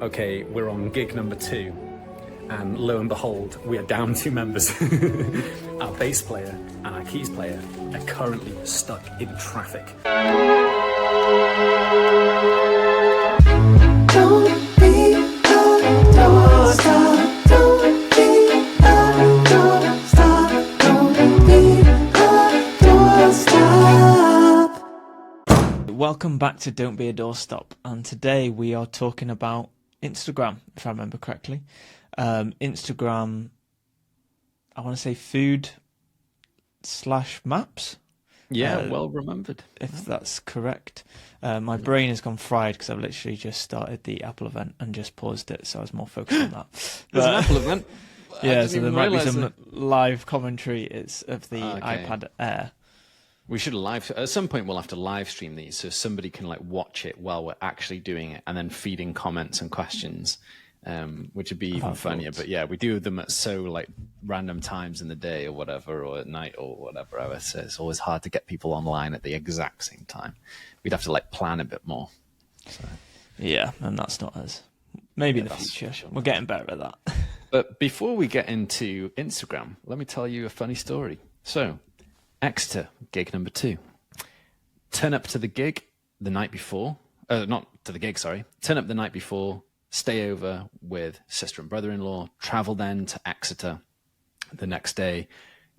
Okay, we're on gig number 2, and lo and behold, we are down 2 members. Our bass player and our keys player are currently stuck in traffic. Don't be a doorstop. Don't be a doorstop. Don't be a doorstop. Welcome back to Don't Be a Doorstop, and today we are talking about Instagram, if I remember correctly. Instagram, I want to say food/maps. Yeah, well remembered. If that's correct. My brain has gone fried because I've literally just started the Apple event and just paused it, so I was more focused on that. There's an Apple event? Yeah, so there might be some live commentary of the Okay. iPad Air. We should at some point we'll have to live stream these so somebody can like watch it while we're actually doing it and then feed in comments and questions, which would be even funnier. But yeah, we do them at so like random times in the day or whatever, or at night or whatever. So it's always hard to get people online at the exact same time. We'd have to like plan a bit more. So. Yeah, and that's not us. Maybe in the future. We're getting better at that. But before we get into Instagram, let me tell you a funny story. So, Exeter, gig number 2. Turn up to the gig the night before. Not to the gig, sorry. Turn up the night before, stay over with sister and brother-in-law, travel then to Exeter the next day,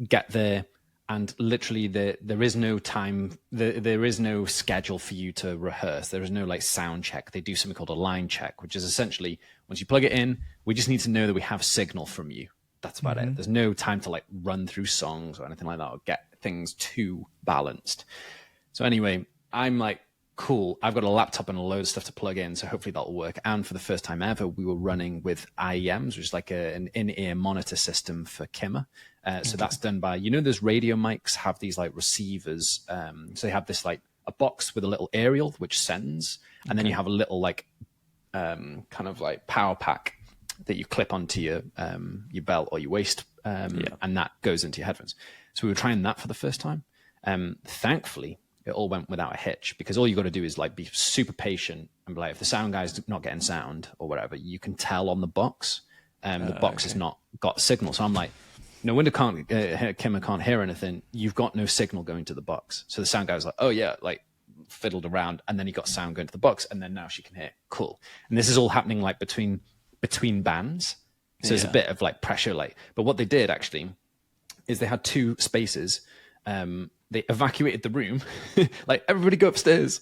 get there, and literally there is no time, there is no schedule for you to rehearse. There is no like sound check. They do something called a line check, which is essentially once you plug it in, we just need to know that we have signal from you. That's about it. There's no time to like run through songs or anything like that or get things too balanced. So anyway, I'm like, cool, I've got a laptop and a load of stuff to plug in, so hopefully that'll work. And for the first time ever, we were running with IEMs, which is like an in-ear monitor system for Kimmer. So that's done by, those radio mics have these like receivers. So they have this like a box with a little aerial which sends, and then you have a little like kind of like power pack that you clip onto your belt or your waist, and that goes into your headphones. So we were trying that for the first time. Thankfully, it all went without a hitch, because all you got to do is like be super patient and be like, if the sound guy's not getting sound or whatever, you can tell on the box. The box has not got signal. So I'm like, no wonder Kimmer can't hear anything. You've got no signal going to the box. So the sound guy was like, oh yeah, like fiddled around, and then he got sound going to the box, and then now she can hear. Cool. And this is all happening like between bands. So there's a bit of like pressure, like. But what they did actually is they had 2 spaces. They evacuated the room, like everybody go upstairs.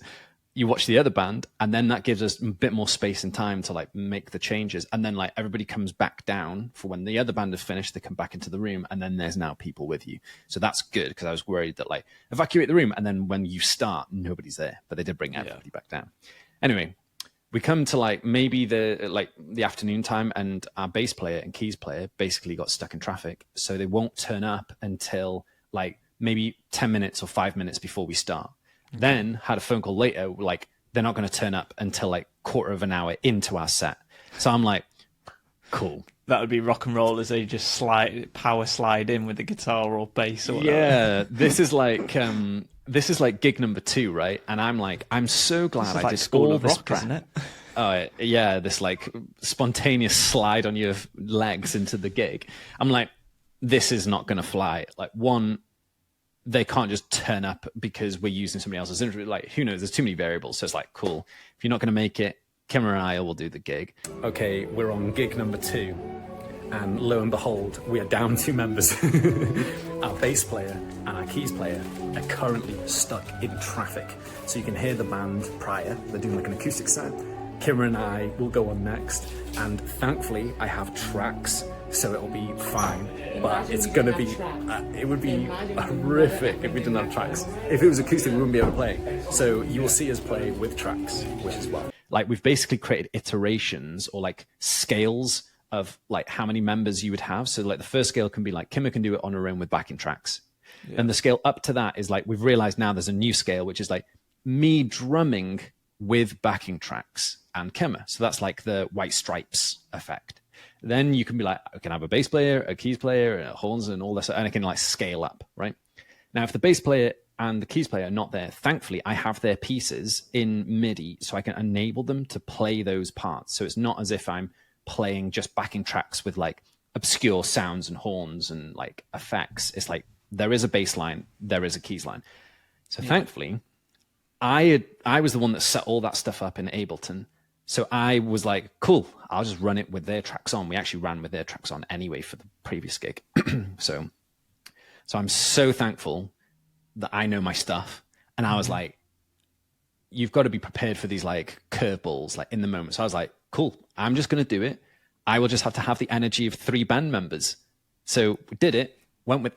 You watch the other band, and then that gives us a bit more space and time to like make the changes. And then like everybody comes back down for when the other band is finished. They come back into the room, and then there's now people with you. So that's good, because I was worried that like evacuate the room, and then when you start, nobody's there. But they did bring everybody back down. Anyway, we come to like maybe the afternoon time, and our bass player and keys player basically got stuck in traffic, so they won't turn up until like maybe 10 minutes or 5 minutes before we start. Then had a phone call later, like they're not going to turn up until like quarter of an hour into our set. So I'm like, cool. That would be rock and roll as they just power slide in with the guitar or bass or whatever. Yeah, this is like gig number 2, right? And I'm like, I'm so glad I like did School all of this Rock, prep. isn't it? Oh yeah, this like spontaneous slide on your legs into the gig. I'm like, this is not going to fly. Like, one, they can't just turn up because we're using somebody else's instrument. Like, who knows? There's too many variables. So it's like, cool. If you're not going to make it, Kimmer and I will do the gig. Okay, we're on gig number 2, and lo and behold, we are down 2 members. Our bass player and our keys player are currently stuck in traffic. So you can hear the band prior. They're doing like an acoustic set. Kimmer and I will go on next, and thankfully I have tracks, so it'll be fine. But it's gonna be, it would be horrific if we didn't have tracks. If it was acoustic, we wouldn't be able to play. So you will see us play with tracks, which is well. Like, we've basically created iterations or like scales of like how many members you would have. So like the first scale can be like Kimmer can do it on her own with backing tracks. And the scale up to that is like, we've realized now there's a new scale, which is like me drumming with backing tracks and Kimmer. So that's like the White Stripes effect. Then you can be like, I can have a bass player, a keys player, horns, and all this, and I can like scale up, right? Now, if the bass player and the keys player are not there. Thankfully, I have their pieces in MIDI, so I can enable them to play those parts. So it's not as if I'm playing just backing tracks with like obscure sounds and horns and like effects. It's like there is a bass line, there is a keys line. So thankfully, I was the one that set all that stuff up in Ableton. So I was like, cool, I'll just run it with their tracks on. We actually ran with their tracks on anyway for the previous gig. So I'm so thankful that I know my stuff. And I was like, you've got to be prepared for these like curveballs, like in the moment. So I was like, cool, I'm just going to do it. I will just have to have the energy of 3 band members. So we did it, went with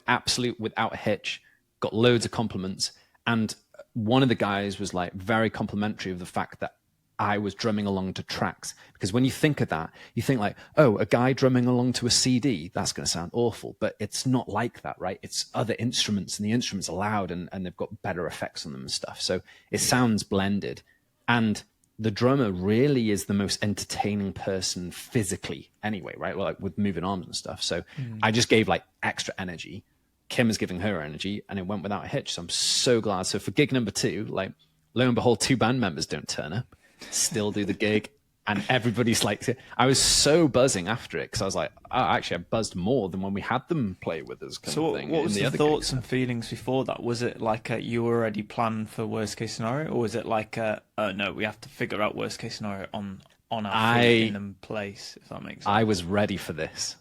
without a hitch, got loads of compliments. And one of the guys was like very complimentary of the fact that I was drumming along to tracks. Because when you think of that, you think like, oh, a guy drumming along to a CD, that's going to sound awful. But it's not like that, right? It's other instruments, and the instruments are loud, and they've got better effects on them and stuff. So it sounds blended. And the drummer really is the most entertaining person physically anyway, right? Well, like with moving arms and stuff. So I just gave like extra energy. Kim is giving her energy, and it went without a hitch. So I'm so glad. So for gig number 2, like lo and behold, 2 band members don't turn up, still do the gig. And everybody's like, I was so buzzing after it because I was like, oh, actually, I buzzed more than when we had them play with us. Kind of thing What was in the other thoughts gigs. and feelings before that? Was it like you were already planned for worst case scenario, or was it like no, we have to figure out worst case scenario on our feet in place, if that makes sense? I was ready for this.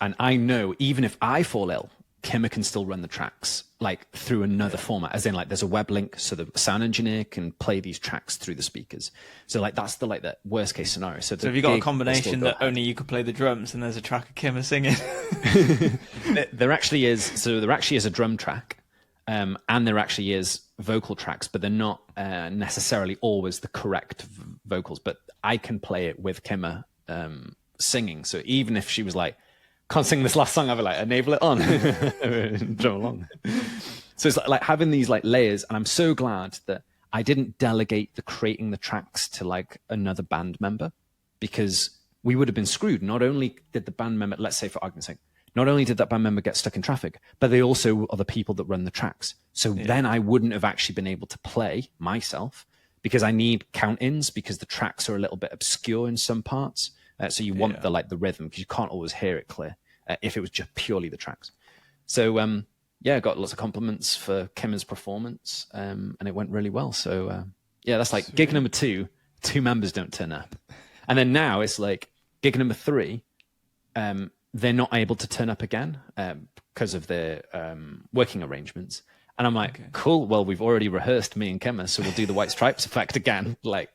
And I know even if I fall ill, Kimmer can still run the tracks like through another format, as in like there's a web link so the sound engineer can play these tracks through the speakers. So like that's the worst case scenario. So have you got a combination that only you could play the drums and there's a track of Kimmer singing? There actually is a drum track, and there actually is vocal tracks, but they're not necessarily always the correct vocals. But I can play it with Kimmer singing. So even if she was like, can't sing this last song, I'll be like, enable it on, drum along. So it's like having these like layers, and I'm so glad that I didn't delegate the creating the tracks to like another band member, because we would have been screwed. Not only did the band member, let's say for argument's sake, not only did that band member get stuck in traffic, but they also are the people that run the tracks. So then I wouldn't have actually been able to play myself, because I need count-ins, because the tracks are a little bit obscure in some parts. So you want the rhythm, because you can't always hear it clear if it was just purely the tracks. So I got lots of compliments for Kimmer's performance, and it went really well. So that's like gig number 2, 2 members don't turn up. And then now it's like gig number 3, they're not able to turn up again because of their working arrangements. And I'm like, cool, well, we've already rehearsed, me and Kimmer, so we'll do the White Stripes effect again. Like,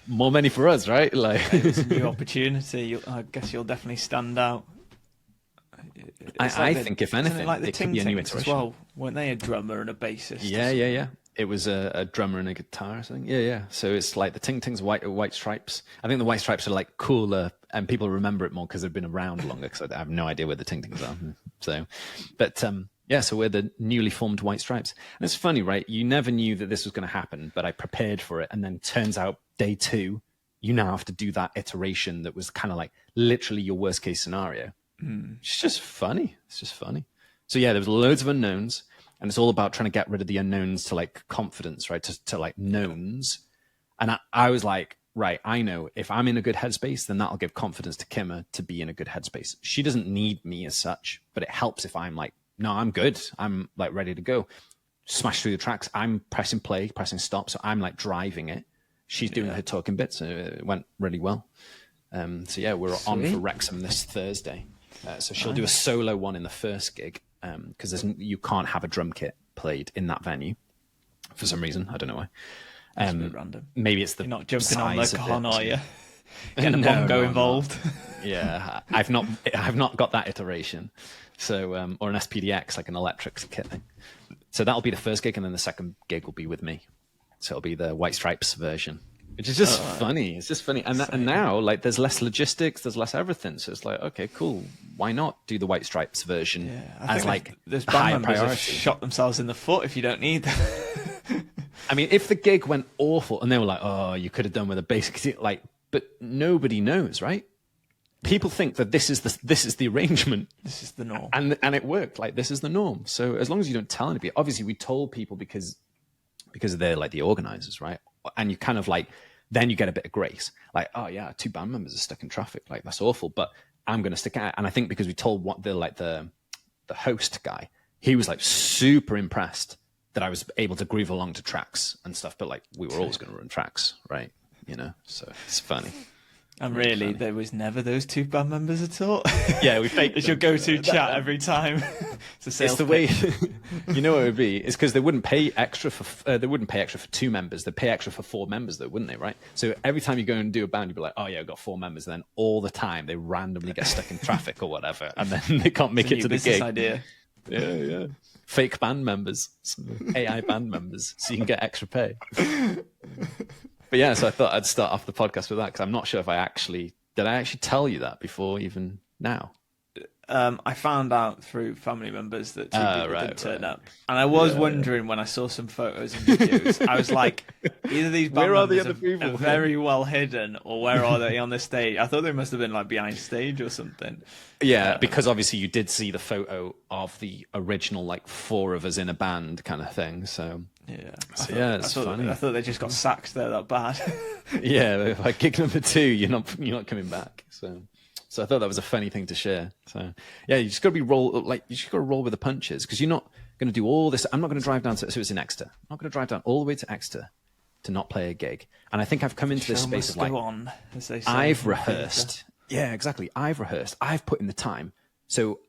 more money for us, right? Like, it's a new opportunity. I guess you'll definitely stand out. I think if anything, like the it could be a new Ting-Tings as iteration. well, weren't they? A drummer and a bassist. Yeah. It was a drummer and a guitar or something. Yeah. So it's like the Ting-Tings, White Stripes. I think the White Stripes are like cooler, and people remember it more because they've been around longer. Because I have no idea where the Ting-Tings are. So, but so we're the newly formed White Stripes. And it's funny, right? You never knew that this was going to happen, but I prepared for it, and then turns out day 2, you now have to do that iteration that was kind of like literally your worst case scenario. It's just funny. So yeah, there was loads of unknowns, and it's all about trying to get rid of the unknowns to like confidence, right? To like knowns. And I was like, right, I know if I'm in a good headspace, then that'll give confidence to Kimmer to be in a good headspace. She doesn't need me as such, but it helps if I'm like, no, I'm good. I'm like ready to go. Smash through the tracks. I'm pressing play, pressing stop. So I'm like driving it. She's doing her talking bits. So it went really well. We're on for Wrexham this Thursday. So she'll do a solo one in the first gig, because you can't have a drum kit played in that venue for some reason. I don't know why. It's a bit random. Maybe it's the You're not jumping on the size of con, it. are you? Get a No, bongo no, involved. Yeah, I've not got that iteration. So or an SPDX, like an electric kit thing. So that'll be the first gig, and then the second gig will be with me. So it'll be the White Stripes version, which is just funny. It's just funny. And now, like, there's less logistics, there's less everything. So it's like, okay, cool. Why not do the White Stripes version as like there's higher band members have priority? shot themselves in the foot if you don't need them. I mean, if the gig went awful and they were like, oh, you could have done with a basic, like, but nobody knows, right? people think that this is the arrangement. This is the norm. And it worked. Like, this is the norm. So as long as you don't tell anybody, obviously we told people because they're like the organizers, right? And you kind of like, then you get a bit of grace. Like, oh yeah, 2 band members are stuck in traffic. Like, that's awful, but I'm going to stick out. And I think because we told the host guy, he was like super impressed that I was able to groove along to tracks and stuff. But like, we were always going to run tracks, right? You know, so it's funny. And really, there was never those 2 band members at all. Yeah, we faked It's your them. go-to chat every time. It's the way, you know what it would be? It's because they wouldn't pay extra for 2 members. They'd pay extra for 4 members, though, wouldn't they? Right. So every time you go and do a band, you'd be like, oh yeah, I've got 4 members. And then all the time they randomly get stuck in traffic or whatever, and then they can't make it to the gig. Idea. Yeah. Fake band members, AI band members, so you can get extra pay. But yeah, so I thought I'd start off the podcast with that because I'm not sure if I actually tell you that before even now. I found out through family members that 2 people right, did turn up, and I was wondering when I saw some photos and videos. I was like, either these band Where are the members other people? are very well hidden, or where are they on the stage? I thought they must have been like behind stage or something. Yeah, because obviously you did see the photo of the original like 4 of us in a band kind of thing. So yeah, it's funny. I thought they just got sacked. They're that bad. Yeah, like gig number 2, you're not coming back. So I thought that was a funny thing to share. So yeah, you just got to roll with the punches because you're not going to do all this. I'm not going to drive down to, so it's in Exeter. I'm not going to drive down all the way to Exeter to not play a gig. And I think I've come into this space of like, as they say, I've rehearsed. Yeah, exactly. I've rehearsed. I've put in the time. So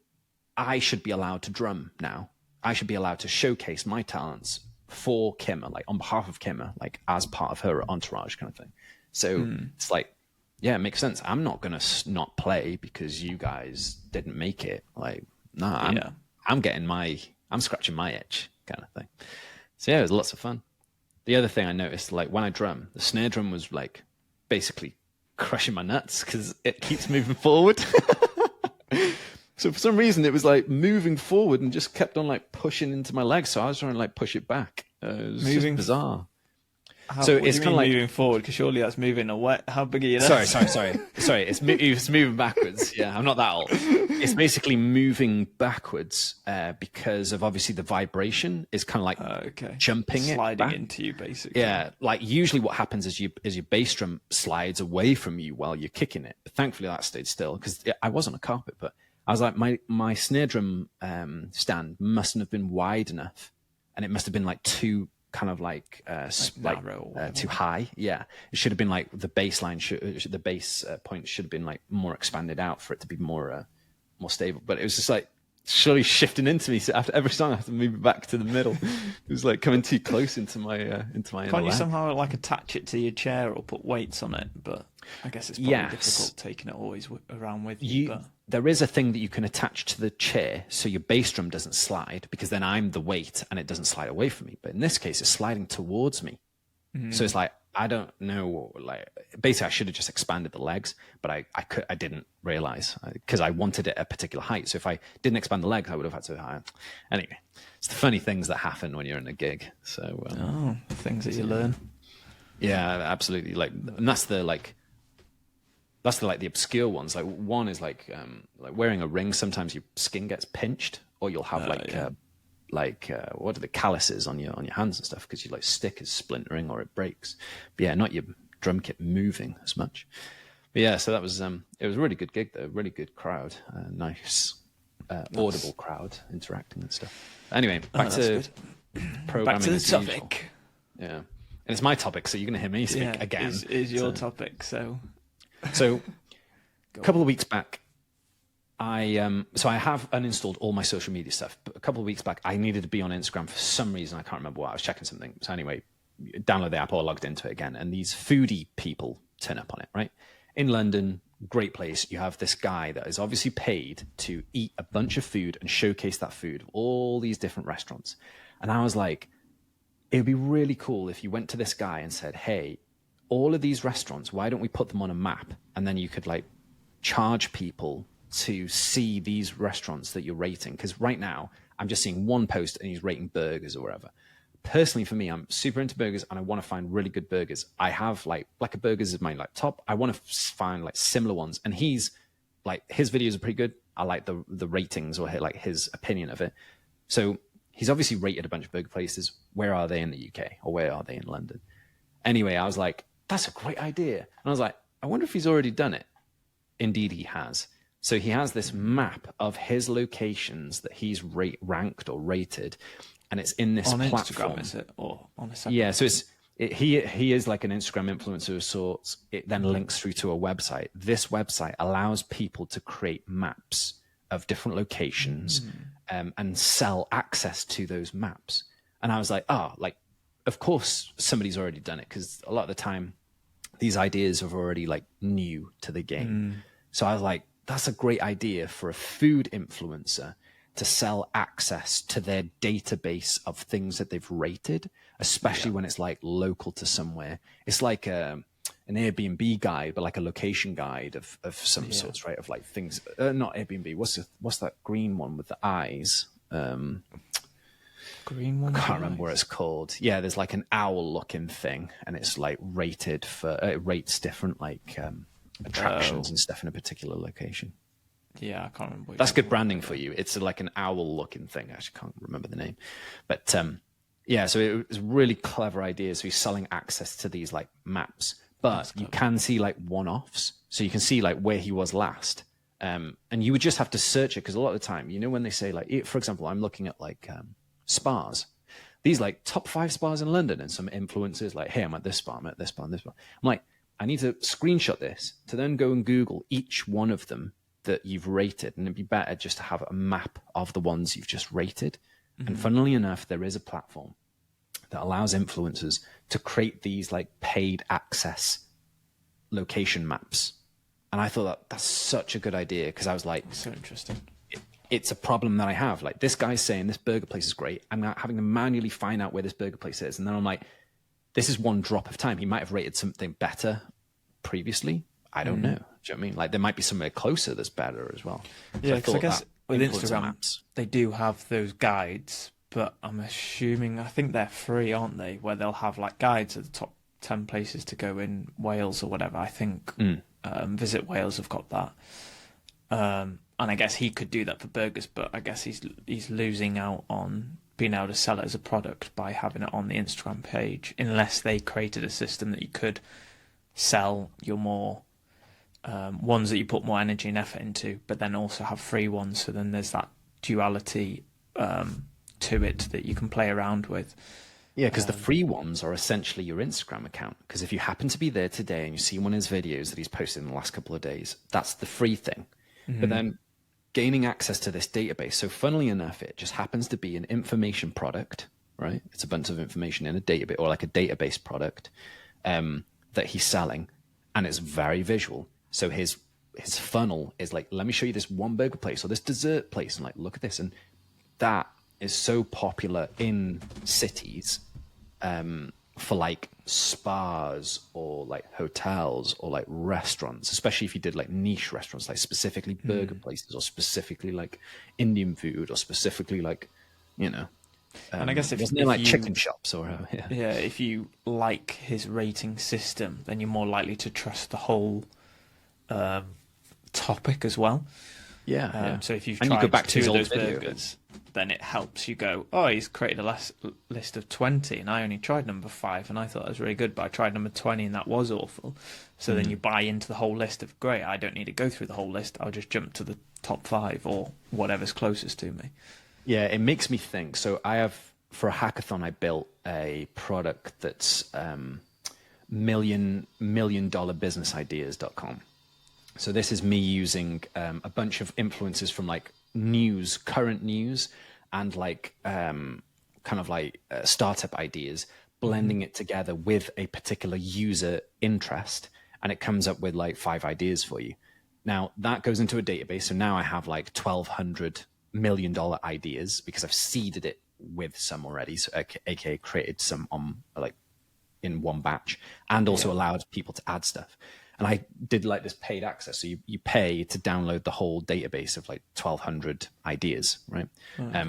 I should be allowed to drum now. I should be allowed to showcase my talents for Kimmer, like on behalf of Kimmer, like as part of her entourage kind of thing. So it's like, yeah, it makes sense. I'm not going to not play because you guys didn't make it. Like, nah, I'm scratching my itch kind of thing. So yeah, it was lots of fun. The other thing I noticed, like when I drum, the snare drum was like basically crushing my nuts because it keeps moving forward. So for some reason it was like moving forward and just kept on like pushing into my legs. So I was trying to like push it back. It was moving bizarre. So it's kind of like moving forward because surely that's moving away. How big are you? Sorry. It's moving backwards. Yeah, I'm not that old. It's basically moving backwards because of obviously the vibration is kind of like jumping sliding into you basically. Yeah, like usually what happens is your bass drum slides away from you while you're kicking it. But thankfully that stayed still because I was on a carpet. But I was like my snare drum stand mustn't have been wide enough, and it must have been like too kind of like too high. Yeah, it should have been like the bass line the bass point should have been like more expanded out for it to be more stable. But it was just like slowly shifting into me. So after every song, I have to move it back to the middle. It was like coming too close into my Can't you somehow like attach it to your chair or put weights on it? But I guess it's probably difficult taking it always around with you. But there is a thing that you can attach to the chair so your bass drum doesn't slide, because then I'm the weight and it doesn't slide away from me. But in this case, it's sliding towards me. So it's like, I don't know, like basically I should have just expanded the legs, but I didn't realize because I wanted it at a particular height. So if I didn't expand the legs, I would have had to. Anyway, it's the funny things that happen when you're in a gig. So the things that you learn. Yeah, absolutely. Like, and that's the obscure ones. Like one is like wearing a ring. Sometimes your skin gets pinched, or you'll have what are the calluses on your hands and stuff because your like stick is splintering or it breaks. But yeah, not your drum kit moving as much. But yeah, so that was it was a really good gig though, really good crowd, nice audible crowd interacting and stuff. Anyway, back to programming. Back to the topic. Yeah, and it's my topic, so you're going to hear me speak again. Is your topic so? So a couple of weeks back, I have uninstalled all my social media stuff. But a couple of weeks back, I needed to be on Instagram for some reason. I can't remember what. I was checking something. So anyway, download the app or logged into it again. And these foodie people turn up on it, right? In London, great place. You have this guy that is obviously paid to eat a bunch of food and showcase that food of all these different restaurants. And I was like, it would be really cool if you went to this guy and said, hey, all of these restaurants, why don't we put them on a map? And then you could like charge people to see these restaurants that you're rating. Because right now I'm just seeing one post and he's rating burgers or whatever. Personally, for me, I'm super into burgers and I want to find really good burgers. I have like Blacker Burgers is my like top. I want to find like similar ones. And he's like his videos are pretty good. I like the ratings or like his opinion of it. So he's obviously rated a bunch of burger places. Where are they in the UK or where are they in London? Anyway, I was like, that's a great idea. And I was like, I wonder if he's already done it. Indeed, he has. So he has this map of his locations that he's ranked or rated, and it's in this On platform. Instagram, is it? Or on a separate? Yeah, so he is like an Instagram influencer of sorts. It then links through to a website. This website allows people to create maps of different locations and sell access to those maps. And I was like, like, of course somebody's already done it, because a lot of the time these ideas are already like new to the game. So I was like, that's a great idea for a food influencer to sell access to their database of things that they've rated, especially when it's like local to somewhere. It's like an Airbnb guide, but like a location guide of some sorts, right? Of like things, not Airbnb. What's that green one with the eyes? Green one. I can't remember what it's called. Yeah, there's like an owl looking thing, and it's like rated for it rates different like attractions and stuff in a particular location. Yeah, I can't remember. That's good branding for you. It's like an owl looking thing. I actually can't remember the name, but yeah. So it was a really clever idea. So he's selling access to these like maps, but you can see like one-offs. So you can see like where he was last, and you would just have to search it, because a lot of the time, you know, when they say like, for example, I'm looking at like spas, these like top 5 spas in London, and some influencers like, hey, I'm at this spa, I'm at this spa, and this spa. I'm like, I need to screenshot this to then go and Google each one of them that you've rated, and it'd be better just to have a map of the ones you've just rated. And funnily enough, there is a platform that allows influencers to create these like paid access location maps. And I thought that's such a good idea, because I was like, So interesting. it's a problem that I have. Like, this guy's saying this burger place is great. I'm not having to manually find out where this burger place is. And then I'm like, this is one drop of time. He might have rated something better previously. I don't know. Do you know what I mean? Like, there might be somewhere closer that's better as well. Yeah, because I guess with Instagram, maps, they do have those guides, but I'm assuming, I think they're free, aren't they? Where they'll have like guides of the top 10 places to go in Wales or whatever. I think Visit Wales have got that. And I guess he could do that for burgers, but I guess he's losing out on being able to sell it as a product by having it on the Instagram page, unless they created a system that you could sell your more ones that you put more energy and effort into, but then also have free ones. So then there's that duality to it that you can play around with. Yeah, because the free ones are essentially your Instagram account. Because if you happen to be there today and you see one of his videos that he's posted in the last couple of days, that's the free thing. But then gaining access to this database. So funnily enough, it just happens to be an information product, right? It's a bunch of information in a database, or like a database product that he's selling, and it's very visual. So his funnel is like, let me show you this one burger place or this dessert place, and like, look at this. And that is so popular in cities for like spas or like hotels or like restaurants, especially if you did like niche restaurants, like specifically burger places, or specifically like Indian food, or specifically like, you know, and I guess if like you, chicken shops or if you like his rating system, then you're more likely to trust the whole topic as well. So if you've tried you go back to 2 his of old those video, burgers, then it helps you go, oh, he's created a list of 20 and I only tried number 5 and I thought that was really good, but I tried number 20 and that was awful. So then you buy into the whole list of, great, I don't need to go through the whole list, I'll just jump to the top 5 or whatever's closest to me. Yeah, it makes me think. So I have, for a hackathon, I built a product that's million dollar business ideas.com. So this is me using a bunch of influences from like news, current news, and like kind of like startup ideas, blending it together with a particular user interest, and it comes up with like 5 ideas for you. Now that goes into a database. So now I have like 1,200 $1 million ideas, because I've seeded it with some already. So aka created some on like in one batch, and also allowed people to add stuff. And I did like this paid access. So you pay to download the whole database of like 1,200 ideas, right?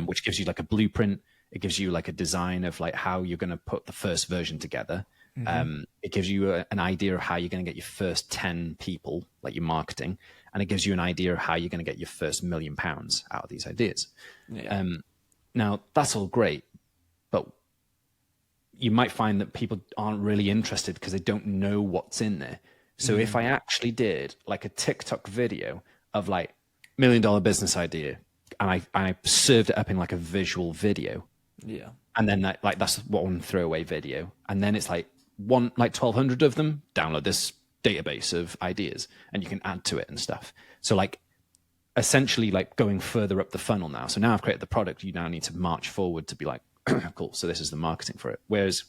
Which gives you like a blueprint. It gives you like a design of like how you're going to put the first version together. It gives you an idea of how you're going to get your first 10 people, like your marketing, and it gives you an idea of how you're going to get your first £1 million out of these ideas. Yeah. Now, that's all great, but you might find that people aren't really interested because they don't know what's in there. So if I actually did like a TikTok video of like $1 million business idea, and I served it up in like a visual video, Yeah. and then that's one throwaway video, and then it's like 1,200 of them download this database of ideas, and you can add to it and stuff. So like essentially like going further up the funnel now. So now I've created the product, you now need to march forward to be like, cool, so this is the marketing for it. Whereas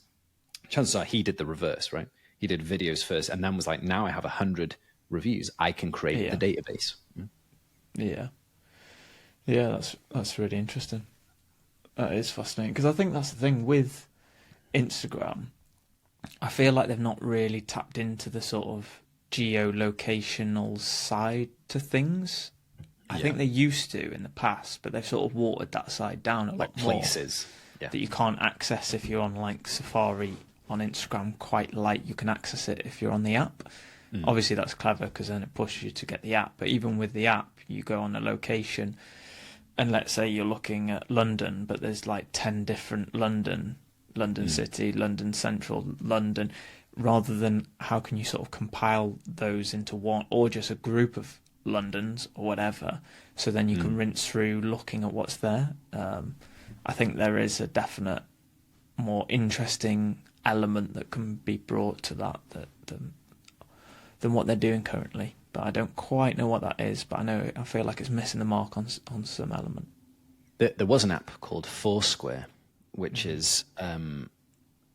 chances are he did the reverse, right? He did videos first and then was like, now I have 100 reviews, I can create the database. Yeah. Yeah, that's really interesting. That is fascinating, because I think that's the thing with Instagram. I feel like they've not really tapped into the sort of geolocational side to things. I think they used to in the past, but they've sort of watered that side down a lot more. Places That you can't access if you're on like Safari on Instagram quite like you can access it if you're on the app. Obviously that's clever because then it pushes you to get the app. But even with the app, you go on a location and let's say you're looking at London, but there's like 10 different London City, London Central, London, rather than how can you sort of compile those into one, or just a group of Londons or whatever, so then you can rinse through looking at what's there. I think there is a definite more interesting element that can be brought to that than what they're doing currently. But I don't quite know what that is, but I feel like it's missing the mark on some element. There was an app called Foursquare, which is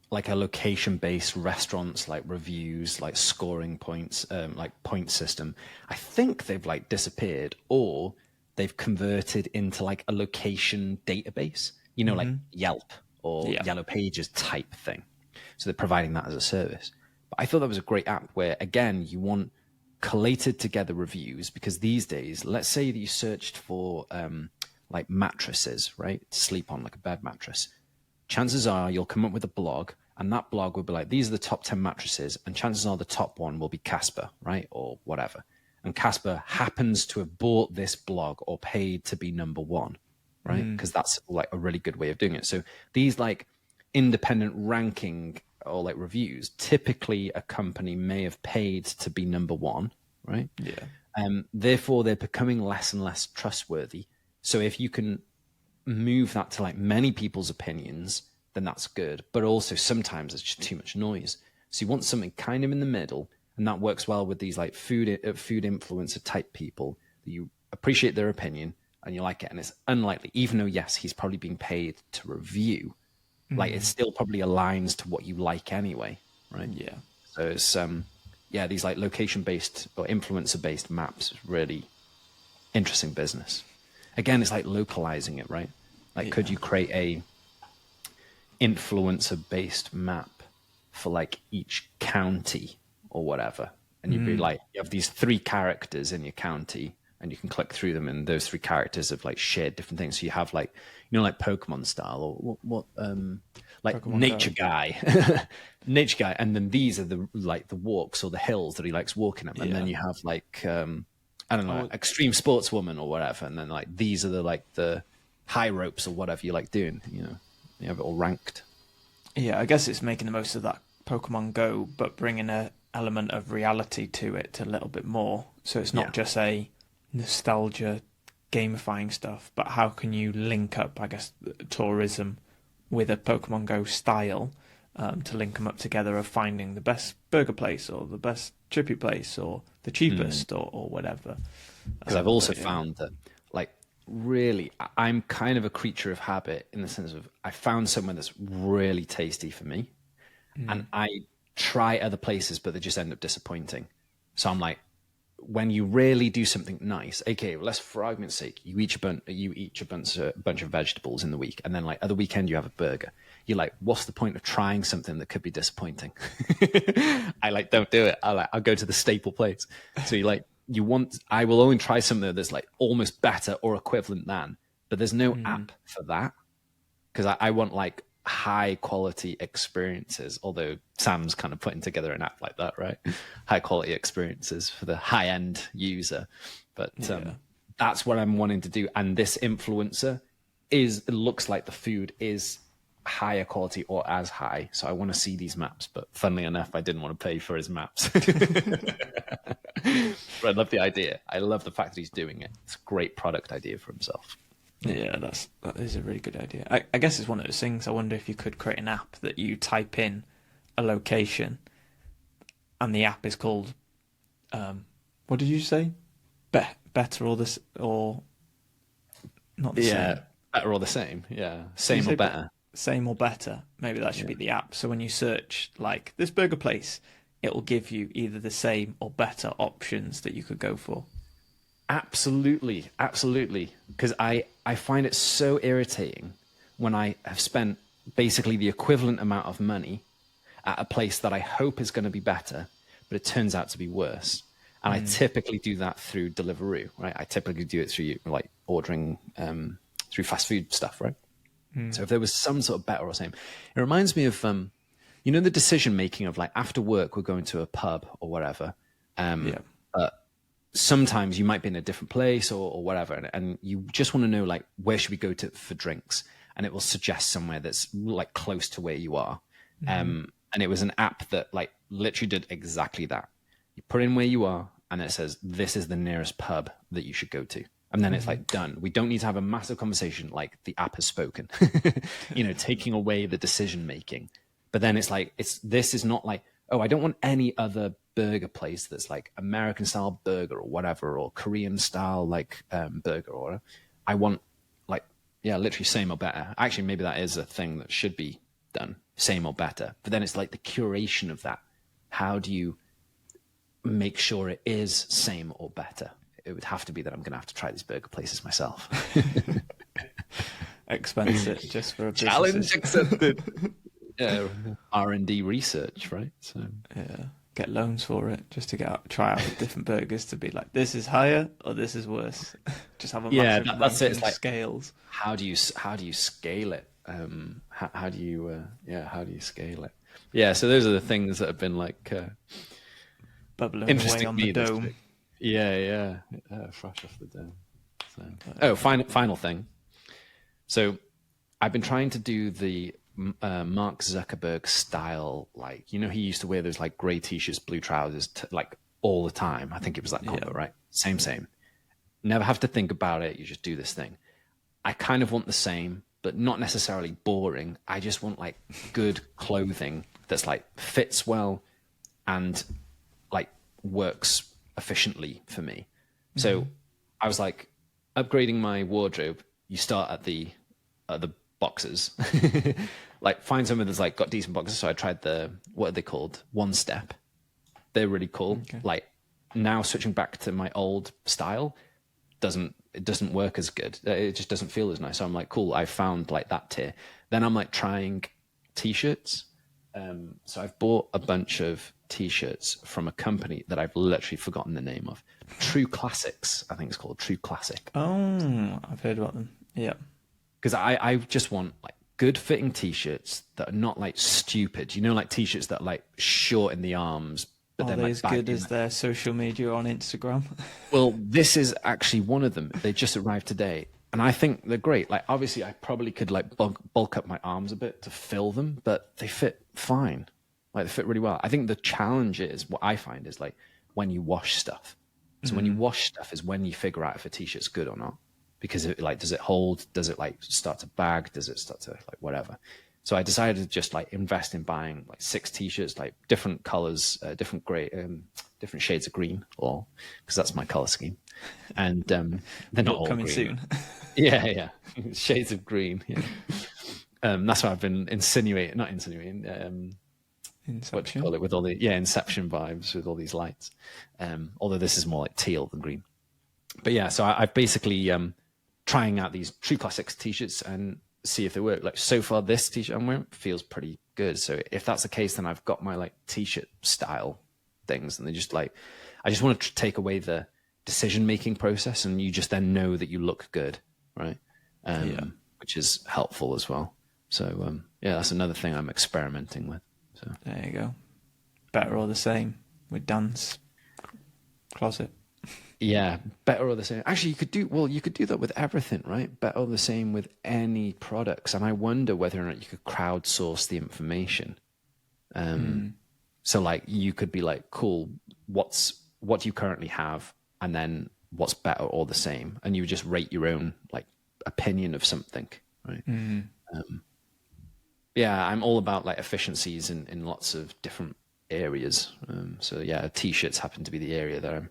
like a location-based restaurants, like reviews, like scoring points, like point system. I think they've like disappeared, or they've converted into like a location database, you know, like Yelp or Yellow Pages type thing. So they're providing that as a service. But I thought that was a great app where, again, you want collated together reviews, because these days, let's say that you searched for like mattresses, right? To sleep on, like a bed mattress. Chances are you'll come up with a blog, and that blog will be like, these are the top 10 mattresses, and chances are the top one will be Casper, right? Or whatever. And Casper happens to have bought this blog or paid to be number one, right? Because that's like a really good way of doing it. So these like independent ranking or like reviews, typically a company may have paid to be number one, right? Yeah. Therefore, they're becoming less and less trustworthy. So if you can move that to like many people's opinions, then that's good. But also sometimes it's just too much noise. So you want something kind of in the middle, and that works well with these like food influencer type people that you appreciate their opinion and you like it. And it's unlikely, even though yes, he's probably being paid to review, like it still probably aligns to what you like anyway, right? Yeah. So it's these like location based or influencer based maps is really interesting business. Again, it's like localizing it, right? Like, could you create a influencer based map for like each county or whatever? And you'd be like, you have these 3 characters in your county, and you can click through them, and those 3 characters have like shared different things. So you have like, you know, like Pokemon style, or what like Pokemon nature Go. Guy, nature guy. And then these are the like the walks or the hills that he likes walking up. And then you have like, I don't know, extreme sportswoman or whatever. And then like, these are the, like the high ropes or whatever you like doing, you know, you have it all ranked. Yeah, I guess it's making the most of that Pokemon Go, but bringing a element of reality to it a little bit more. So it's not just a nostalgia gamifying stuff, but how can you link up, I guess, tourism with a Pokemon Go style to link them up together, of finding the best burger place or the best chippy place or the cheapest or whatever. Because I've also found that, like, really, I'm kind of a creature of habit in the sense of I found somewhere that's really tasty for me, and I try other places, but they just end up disappointing. So I'm like, when you really do something nice, okay, well, let's, for argument's sake, you eat a bunch of vegetables in the week, and then like other weekend you have a burger. You're like, what's the point of trying something that could be disappointing? I like don't do it. I'll go to the staple place. So I will only try something that's like almost better or equivalent than, but there's no app for that, because I want like high quality experiences, although Sam's kind of putting together an app like that, right? High quality experiences for the high end user. But that's what I'm wanting to do. And this influencer it looks like the food is higher quality or as high. So I want to see these maps. But funnily enough, I didn't want to pay for his maps. But I love the idea. I love the fact that he's doing it. It's a great product idea for himself. Yeah, that is a really good idea. I guess it's one of those things. I wonder if you could create an app that you type in a location, and the app is called, what did you say? Better or this or not the same? Better or the same. Yeah, same or better. Same or better. Maybe that should be the app. So when you search like this burger place, it will give you either the same or better options that you could go for. Absolutely. Because I find it so irritating when I have spent basically the equivalent amount of money at a place that I hope is going to be better, but it turns out to be worse. And I typically do that through Deliveroo, right? I typically do it through like ordering through fast food stuff, right? So if there was some sort of better or same, it reminds me of, you know, the decision making of like after work, we're going to a pub or whatever. Sometimes you might be in a different place or whatever, and you just want to know like where should we go to for drinks, and it will suggest somewhere that's like close to where you are. And it was an app that like literally did exactly that. You put in where you are, and it says this is the nearest pub that you should go to, and then it's like done. We don't need to have a massive conversation. Like the app has spoken, you know, taking away the decision making. But then it's like this is not like, oh, I don't want any other burger place that's like American style burger or whatever, or Korean style like burger, or whatever. I want like, yeah, literally same or better. Actually, maybe that is a thing that should be done, same or better. But then it's like the curation of that. How do you make sure it is same or better? It would have to be that I'm going to have to try these burger places myself. Expense it just for a challenge accepted. Yeah, R&D research, right? So yeah, get loans for it just to try out different burgers to be like, this is higher or this is worse. Just have a massive that's it. It's like scales. How do you scale it? How do you scale it? Yeah, so those are the things that have been like bubbling interesting away on the dome. Yeah, fresh off the dome. So, final thing. So I've been trying to do the Mark Zuckerberg style, like, you know, he used to wear those like gray t-shirts, blue trousers, like all the time. I think it was that combo, right? Same. Never have to think about it. You just do this thing. I kind of want the same, but not necessarily boring. I just want like good clothing that's like fits well and like works efficiently for me. So I was like upgrading my wardrobe. You start at the boxes, like find somewhere that's like got decent boxes. So I tried what are they called? One Step. They're really cool. Okay. Like now switching back to my old style it doesn't work as good. It just doesn't feel as nice. So I'm like, cool. I found like that tier. Then I'm like trying t-shirts. So I've bought a bunch of t-shirts from a company that I've literally forgotten the name of. True Classics, I think it's called. True Classic. Oh, I've heard about them. Yeah. Because I just want like good fitting t-shirts that are not like stupid. You know, like t-shirts that are like short in the arms. But are then they like as good as their social media on Instagram? Well, this is actually one of them. They just arrived today. And I think they're great. Like, obviously, I probably could like bulk up my arms a bit to fill them, but they fit fine. Like, they fit really well. I think the challenge is, what I find is like when you wash stuff. So when you wash stuff is when you figure out if a t-shirt's good or not. Because does it hold? Does it like start to bag? Does it start to like whatever? So I decided to just like invest in buying like 6 t-shirts, like different colors, different gray, different shades of green, or because that's my color scheme. And they're not all coming green. soon. Yeah, shades of green. Yeah. That's what I've been insinuating. What do you call it? With all the Inception vibes with all these lights. Although this is more like teal than green. But yeah, so I've basically trying out these True Classics t-shirts and see if they work. Like so far, this t-shirt I'm wearing feels pretty good. So if that's the case, then I've got my like t-shirt style things, and they just like I just want to take away the decision-making process, and you just then know that you look good, right? Which is helpful as well. So yeah, that's another thing I'm experimenting with. So There you go. Better or the same with Dan's closet. yeah, better or the same. Actually, you could do that with everything, right? Better or the same with any products. And I wonder whether or not you could crowdsource the information. So like you could be like, cool, what do you currently have? And then what's better or the same? And you would just rate your own like opinion of something, right? Yeah, I'm all about like efficiencies in lots of different areas. So yeah, t-shirts happen to be the area that I'm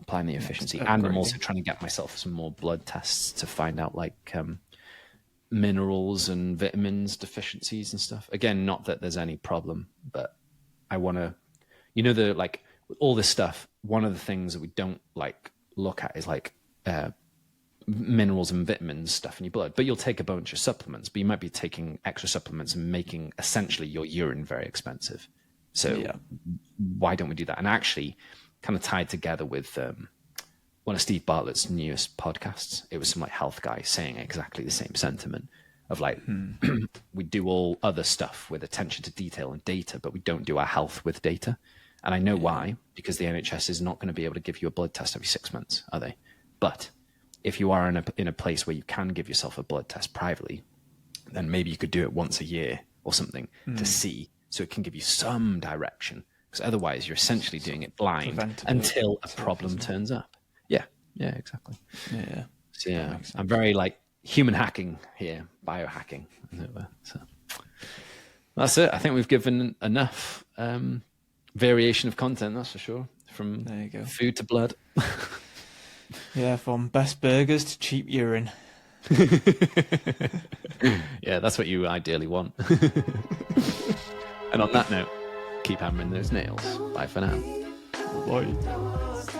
applying the efficiency, and I'm also trying to get myself some more blood tests to find out like minerals and vitamins deficiencies and stuff. Again, not that there's any problem, but I want to, the like all this stuff. One of the things that we don't like look at is like minerals and vitamins stuff in your blood. But you'll take a bunch of supplements, but you might be taking extra supplements and making essentially your urine very expensive. So why don't we do that? And actually, kind of tied together with one of Steve Bartlett's newest podcasts, it was some like health guy saying exactly the same sentiment of like, we do all other stuff with attention to detail and data, but we don't do our health with data. And I know why, because the NHS is not going to be able to give you a blood test every 6 months, are they? But if you are in a place where you can give yourself a blood test privately, then maybe you could do it once a year or something to see, so it can give you some direction. Because otherwise, you're essentially doing it blind until a problem turns up. Yeah, exactly. Yeah. So yeah, I'm very like human hacking here, biohacking, as it were. So that's it. I think we've given enough variation of content, that's for sure. From There you go. food to blood. Yeah, from best burgers to cheap urine. Yeah, that's what you ideally want. And on that note, keep hammering those nails. Bye for now. Bye.